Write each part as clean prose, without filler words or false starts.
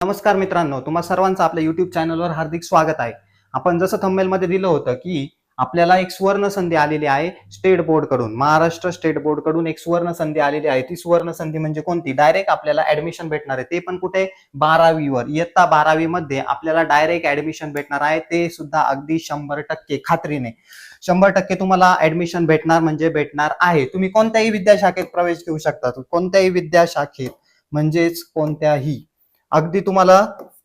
नमस्कार मित्रांनो, तुम्हा सर्वांचं आपल्या युट्यूब चॅनलवर हार्दिक स्वागत आहे. आपण जसं थंबनेल मध्ये दिलं होतं की आपल्याला एक सुवर्ण संधी आलेली आहे स्टेट बोर्ड कडून, महाराष्ट्र स्टेट बोर्ड कडून एक सुवर्ण संधी आलेली आहे. ती सुवर्ण संधी म्हणजे कोणती? डायरेक्ट आपल्याला ऍडमिशन भेटणार आहे, ते पण कुठे? 12वी इयत्ता 12वी मध्ये आपल्याला डायरेक्ट ऍडमिशन भेटणार आहे, ते सुद्धा अगदी 100% खात्रीने. 100% तुम्हाला ऍडमिशन भेटणार म्हणजे भेटणार आहे. तुम्ही कोणत्याही विद्याशाखेत प्रवेश घेऊ शकता, कोणत्याही विद्याशाखेत म्हणजेच कोणत्याही. अगदी तुम्हाला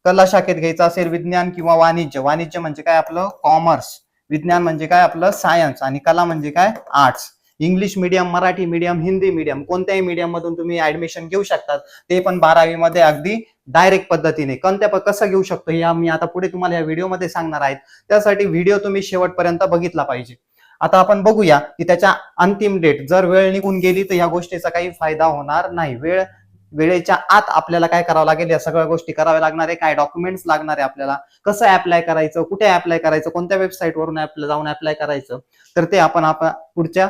कला शाखेत घ्यायचं असेल, विज्ञान किंवा वाणिज्य. वाणिज्य म्हणजे काय? आपलं कॉमर्स. विज्ञान म्हणजे काय? आपलं सायन्स. आणि कला म्हणजे काय? Arts. English medium, Marathi medium, Hindi medium, कोणत्याही मीडियम मधून तुम्ही ऍडमिशन घेऊ शकतात, ते पण 12वी मध्ये अगदी डायरेक्ट पद्धतीने. कसं घेऊ शकतो हे आम्ही आता पुढे तुम्हाला या व्हिडिओमध्ये सांगणार आहेत. त्यासाठी व्हिडिओ तुम्ही शेवटपर्यंत बघितला पाहिजे. आता आपण बघूया की त्याच्या अंतिम डेट, जर वेळ निघून गेली तर या गोष्टीचा काही फायदा होणार नाही. वेळेच्या आत आपल्याला काय करावं लागेल? या सगळ्या गोष्टी कराव्या लागणार आहे. काय डॉक्युमेंट्स लागणार आहे आपल्याला, कसं अप्लाय करायचं, कुठे अप्लाय करायचं, कोणत्या वेबसाईट वरून जाऊन अप्लाय करायचं, तर ते आपण पुढच्या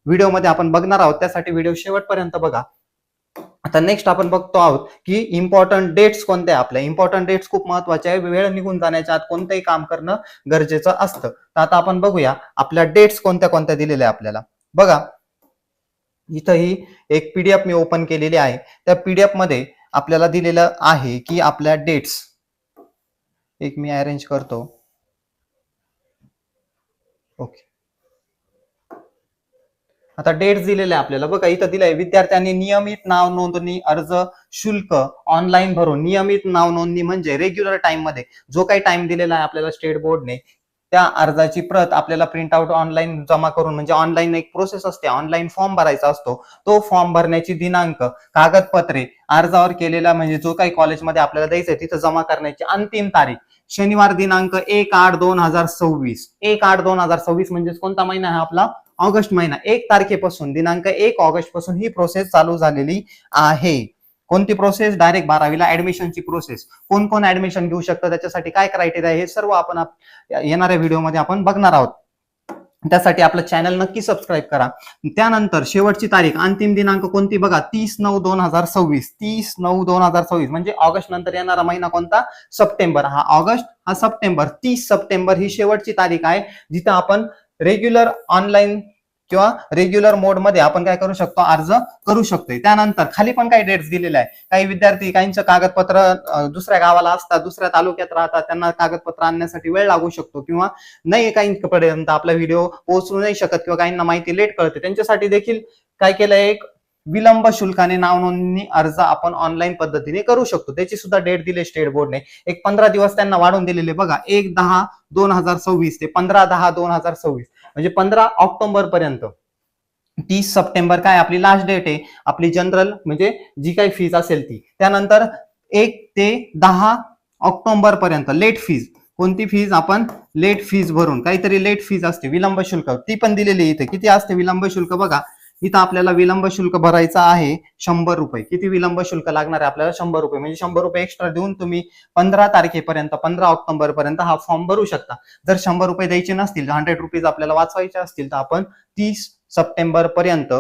व्हिडिओमध्ये आपण बघणार आहोत. त्यासाठी व्हिडिओ शेवटपर्यंत बघा. आता नेक्स्ट आपण बघतो आहोत की इम्पॉर्टंट डेट्स कोणत्या. आपल्या इम्पॉर्टंट डेट्स खूप महत्वाचे आहे. वेळ निघून जाण्याच्या आत कोणतंही काम करणं गरजेचं असतं. तर आता आपण बघूया आपल्या डेट्स कोणत्या कोणत्या दिलेल्या आहे आपल्याला. बघा, इथं ही एक पीडीएफ मी ओपन केलेली आहे. त्या पीडीएफ मध्ये आपल्याला दिलेलं आहे की आपल्या डेट्स, एक मी अरेंज करतो. ओके, आता डेट्स दिलेले आहे आपल्याला. बघा, इथं दिलंय विद्यार्थ्यांनी नियमित नाव नोंदणी अर्ज शुल्क ऑनलाईन भरून. नियमित नाव नोंदणी म्हणजे रेग्युलर टाइम मध्ये जो काही टाइम दिलेला आहे आपल्याला स्टेट बोर्डने, त्या अर्जाची प्रत आपल्याला प्रिंट आउट ऑनलाईन जमा करून, म्हणजे ऑनलाईन एक प्रोसेस असते, ऑनलाईन फॉर्म भरायचा असतो. तो फॉर्म भरण्याची दिनांक, कागदपत्रे, अर्जावर केलेला म्हणजे जो काही कॉलेजमध्ये आपल्याला द्यायचंय तिथं जमा करण्याची अंतिम तारीख शनिवार दिनांक 1/8/2026. 1/8/2026 म्हणजे कोणता महिना आहे? आपला ऑगस्ट महिना. 1 तारखेपासून, दिनांक 1 ऑगस्ट पासून ही प्रोसेस चालू झालेली आहे. कोणती प्रोसेस? डायरेक्ट 12वीला ऍडमिशनची प्रोसेस. कोण कोण ऍडमिशन घेऊ शकतं, त्याच्यासाठी काय क्रायटेरिया आहे, हे सर्व आपण येणाऱ्या व्हिडिओमध्ये आपण बघणार आहोत. त्यासाठी आपलं चॅनल नक्की सबस्क्राईब करा. त्यानंतर शेवटची तारीख, अंतिम दिनांक कोणती? बघा, 30/9/2026. 30/9/2026 म्हणजे ऑगस्ट नंतर येणारा महिना कोणता? सप्टेंबर. हा ऑगस्ट, हा सप्टेंबर. 30 सप्टेंबर ही शेवटची तारीख आहे, जिथं आपण रेग्युलर ऑनलाईन किंवा रेग्युलर मोड मध्ये आपण काय करू शकतो? अर्ज करू शकतोय. त्यानंतर खाली पण काही डेट्स दिलेल्या आहे. काही विद्यार्थी, काहींचं कागदपत्र दुसऱ्या गावाला असतात, दुसऱ्या तालुक्यात राहतात, त्यांना कागदपत्र आणण्यासाठी वेळ लागू शकतो, किंवा नाही काहींपर्यंत आपला व्हिडिओ पोहोचू नाही शकत, किंवा काहींना माहिती लेट कळते, त्यांच्यासाठी देखील काय केलंय, एक विलंब शुल्काने नाव नोंदणी अर्ज आपण ऑनलाईन पद्धतीने करू शकतो. त्याची सुद्धा डेट दिली स्टेट बोर्डने. एक 15 दिवस त्यांना वाढवून दिलेले. बघा, 1/10/2026 ते 15/10/2026 म्हणजे 15 ऑक्टोबर पर्यंत. 30 सप्टेंबर काय आपली लास्ट डेट आहे आपली जनरल, म्हणजे जी काही फीज असेल ती. त्यानंतर 1 ते 10 ऑक्टोबर पर्यंत लेट फीज. कोणती फीज? आपण लेट फीज भरून, काहीतरी लेट फीज असते, विलंब शुल्क, ती पण दिलेली इथे. किती असते विलंब शुल्क? बघा, इथं आपल्याला विलंब शुल्क भरायचं आहे 100 रुपये. किती विलंब शुल्क लागणार आहे आपल्याला? 100 रुपये. म्हणजे 100 रुपये एक्स्ट्रा देऊन तुम्ही 15 तारखेपर्यंत, 15 ऑक्टोबर पर्यंत हा फॉर्म भरू शकता. जर 100 रुपये द्यायचे नसतील, 100 रुपीज आपल्याला वाचवायचे असतील, तर आपण 30 सप्टेंबर पर्यंत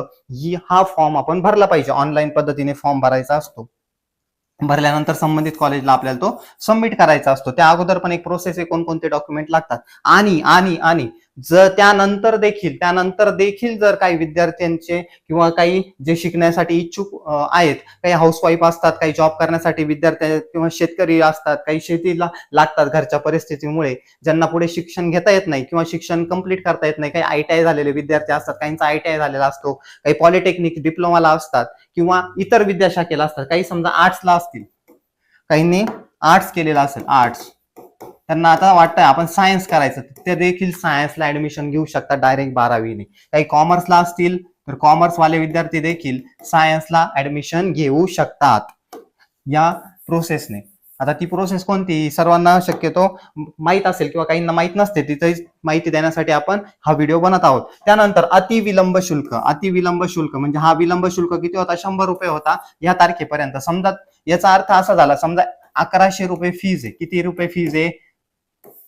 हा फॉर्म आपण भरला पाहिजे. ऑनलाईन पद्धतीने फॉर्म भरायचा असतो. भरल्यानंतर संबंधित कॉलेजला आपल्याला तो सबमिट करायचा असतो. त्या अगोदर पण एक प्रोसेस आहे, कोणकोणते डॉक्युमेंट लागतात. आणि जर त्यानंतर देखील जर काही विद्यार्थ्यांचे किंवा काही जे शिकण्यासाठी इच्छुक आहेत, काही हाऊसवाईफ असतात, काही जॉब करण्यासाठी विद्यार्थी किंवा शेतकरी असतात, काही शेतीला लागतात घरच्या परिस्थितीमुळे, ज्यांना पुढे शिक्षण घेता येत नाही किंवा शिक्षण कंप्लीट करता येत नाही, काही आयटीआय झालेले विद्यार्थी असतात, काहींचा आयटीआय झालेला असतो, काही पॉलिटेक्निक डिप्लोमाला असतात, किंवा इतर विद्याशाखेला असतात. काही समजा आर्ट्सला असतील, काहींनी आर्ट्स केलेला असेल, आर्ट्स, त्यांना आता वाटतंय आपण सायन्स करायचं, ते देखील सायन्सला ऍडमिशन घेऊ शकतात डायरेक्ट 12वीने. काही कॉमर्सला असतील तर कॉमर्सवाले विद्यार्थी देखील सायन्सला ऍडमिशन घेऊ शकतात या प्रोसेसने. आता ती प्रोसेस कोणती सर्वांना शक्यतो माहित असेल, किंवा काहींना माहित नसते, तिथे माहिती देण्यासाठी आपण हा व्हिडिओ बनत आहोत. त्यानंतर अतिविलंब शुल्क. अतिविलंब शुल्क म्हणजे हा विलंब शुल्क किती होता? 100 रुपये होता या तारखेपर्यंत. समजा याचा अर्थ असा झाला, समजा 1100 रुपये फीज आहे. किती रुपये फीज आहे?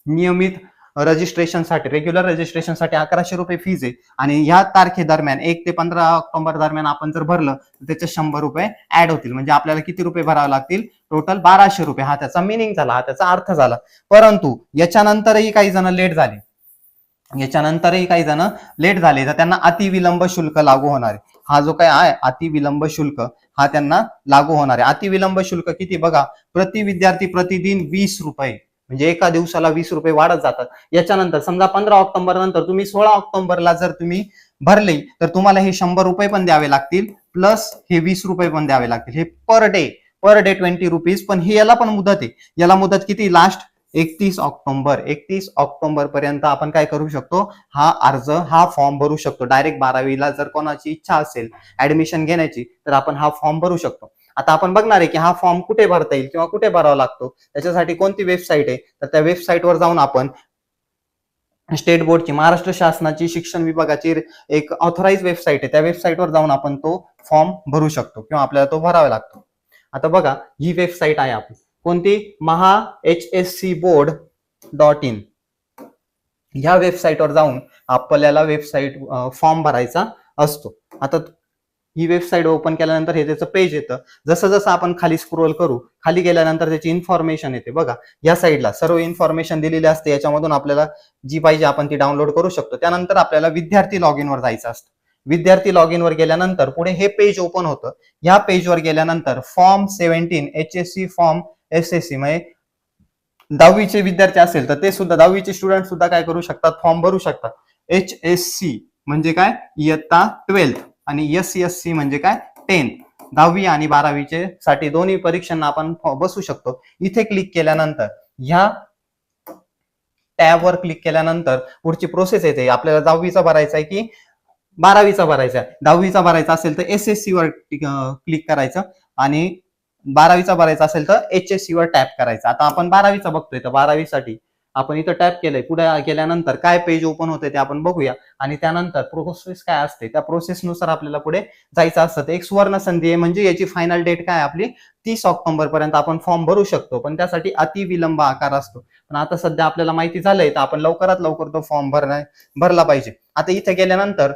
नियमित रजिस्ट्रेशनसाठी, रेग्युलर रजिस्ट्रेशनसाठी 1100 रुपये फीज आहे. आणि ह्या तारखेदरम्यान 1 ते 15 ऑक्टोबर दरम्यान आपण जर भरलं तर त्याचे 100 रुपये ऍड होतील. म्हणजे आपल्याला किती रुपये भरावे लागतील? टोटल 1200 रुपये. हा त्याचा मिनिंग झाला, हा त्याचा अर्थ झाला. परंतु याच्यानंतरही काही जण लेट झाले, तर त्यांना अतिविलंब शुल्क लागू होणार आहे. हा जो काय आहे अतिविलंब शुल्क, हा त्यांना लागू होणार आहे. अतिविलंब शुल्क किती बघा, प्रति विद्यार्थी प्रतिदिन 20 रुपये, म्हणजे एका दिवसाला 20 रुपये वाढत जातात. याच्यानंतर समजा 15 ऑक्टोबर नंतर तुम्ही 16 ऑक्टोबरला जर तुम्ही भरले, तर तुम्हाला हे 100 रुपये पण द्यावे लागतील, प्लस हे 20 रुपये पण द्यावे लागतील. हे पर डे 20 रुपीज. पण हे याला पण मुदत आहे. याला मुदत किती, लास्ट 31 ऑक्टोबर पर्यंत आपण काय करू शकतो, हा फॉर्म भरू शकतो. डायरेक्ट 12वीला जर कोणाची इच्छा असेल ऍडमिशन घेण्याची, तर आपण हा फॉर्म भरू शकतो. आता आपण बघणार आहे की हा फॉर्म कुठे भरता येईल किंवा कुठे भरावा लागतो, त्याच्यासाठी कोणती वेबसाईट आहे. तर त्या वेबसाईटवर जाऊन आपण स्टेट बोर्डची, महाराष्ट्र शासनाची शिक्षण विभागाची एक ऑथराइज वेबसाईट आहे, त्या वेबसाईटवर जाऊन आपण तो फॉर्म भरू शकतो किंवा आपल्याला तो भरावा लागतो. आता बघा ही वेबसाईट आहे आपली, कोणती, mahscboard.in. ह्या वेबसाईटवर जाऊन आपल्याला फॉर्म भरायचा असतो. आता ही वेबसाईट ओपन केल्यानंतर हे त्याचं पेज येतं. जसं जसं आपण खाली स्क्रोल करू, खाली गेल्यानंतर त्याची इन्फॉर्मेशन येते. बघा या साईडला सर्व इन्फॉर्मेशन दिलेली असते. याच्यामधून आपल्याला जी पाहिजे आपण ती डाउनलोड करू शकतो. त्यानंतर आपल्याला विद्यार्थी लॉग इन वर जायचं असतं. विद्यार्थी लॉग इन वर गेल्यानंतर पुढे हे पेज ओपन होतं. या पेजवर गेल्यानंतर फॉर्म 17 HSC फॉर्म SSC, म्हणजे 10वीचे विद्यार्थी असेल तर ते सुद्धा, 10वीचे स्टुडंट सुद्धा काय करू शकतात, फॉर्म भरू शकतात. HSC म्हणजे काय, इयत्ता 12th, आणि SSC म्हणजे काय, 10th. 10वी आणि 12वीचे साठी दोन्ही परीक्षांना आपण बसू शकतो. इथे क्लिक केल्यानंतर, ह्या टॅबवर क्लिक केल्यानंतर पुढची प्रोसेस येते. आपल्याला 10वीचा भरायचा आहे की 12वीचा भरायचा आहे. 10वीचा भरायचा असेल तर SSC वर क्लिक करायचं, आणि 12वीचा भरायचा असेल तर HSC वर टॅप करायचं. आता आपण 12वीचा बघतोय, तर 12वीसाठी आपण इथं टॅप केलंय. पुढे गेल्यानंतर काय पेज ओपन होतंय ते आपण बघूया, आणि त्यानंतर प्रोसेस काय असते, त्या प्रोसेसनुसार आपल्याला पुढे जायचं असतं. एक सुवर्ण संधी आहे, म्हणजे याची फायनल डेट काय आपली 30 ऑक्टोबर पर्यंत आपण फॉर्म भरू शकतो, पण त्यासाठी अतिविलंब आकार असतो. पण आता सध्या आपल्याला माहिती झालंय, तर आपण लवकरात लवकर तो फॉर्म भरला पाहिजे. आता इथे गेल्यानंतर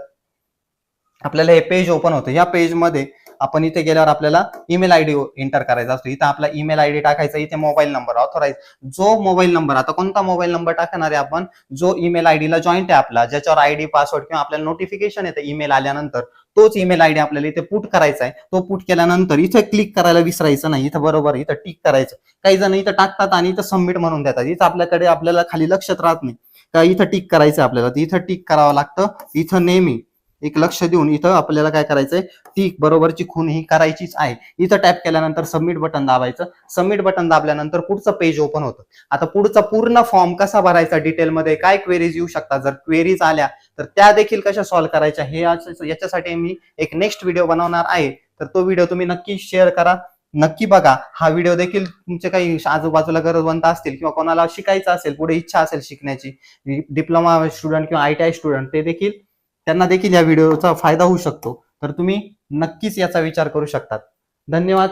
आपल्याला हे पेज ओपन होतं. या पेजमध्ये आपण इथे गेल्यावर आपल्याला ईमेल आयडी एंटर करायचा असतो. इथं आपला ईमेल आयडी टाकायचा, इथे मोबाईल नंबर ऑथराइज, जो मोबाईल नंबर, आता कोणता मोबाईल नंबर टाकणार आहे आपण, जो ईमेल आयडीला जॉईंट आहे आपला, ज्याच्यावर आयडी पासवर्ड किंवा आपल्याला नोटिफिकेशन येतं ईमेल आल्यानंतर, तोच ईमेल आयडी आपल्याला इथे पुट करायचा आहे. तो पुट केल्यानंतर इथे क्लिक करायला विसरायचं नाही, इथं बरोबर इथं टिक करायचं. काही जण इथं टाकतात आणि इथं सबमिट म्हणून देतात. इथं आपल्याला खाली लक्षात राहत नाही का इथं टिक करायचं आपल्याला, इथं टिक करावं लागतं. इथं नेहमी एक लक्ष देऊन इथं आपल्याला काय करायचंय, टिक बरोबरची खून ही करायचीच आहे. इथं टॅप केल्यानंतर सबमिट बटन दाबायचं. सबमिट बटन दाबल्यानंतर पुढचं पेज ओपन होतं. आता पुढचा पूर्ण फॉर्म कसा भरायचा, डिटेलमध्ये काय क्वेरीज येऊ शकतात, जर क्वेरीज आल्या तर त्या देखील कशा सॉल्व्ह करायच्या, हे याच्यासाठी मी एक नेक्स्ट व्हिडिओ बनवणार आहे. तर तो व्हिडिओ तुम्ही नक्की शेअर करा, नक्की बघा. हा व्हिडिओ देखील तुमचे काही आजूबाजूला गरजवंत असतील किंवा कोणाला शिकायचं असेल, पुढे इच्छा असेल शिकण्याची, डिप्लोमा स्टुडंट किंवा ITI स्टुडंट, त्यांना देखील या व्हिडिओचा फायदा होऊ शकतो. तर तुम्ही नक्कीच याचा विचार करू शकतात. धन्यवाद.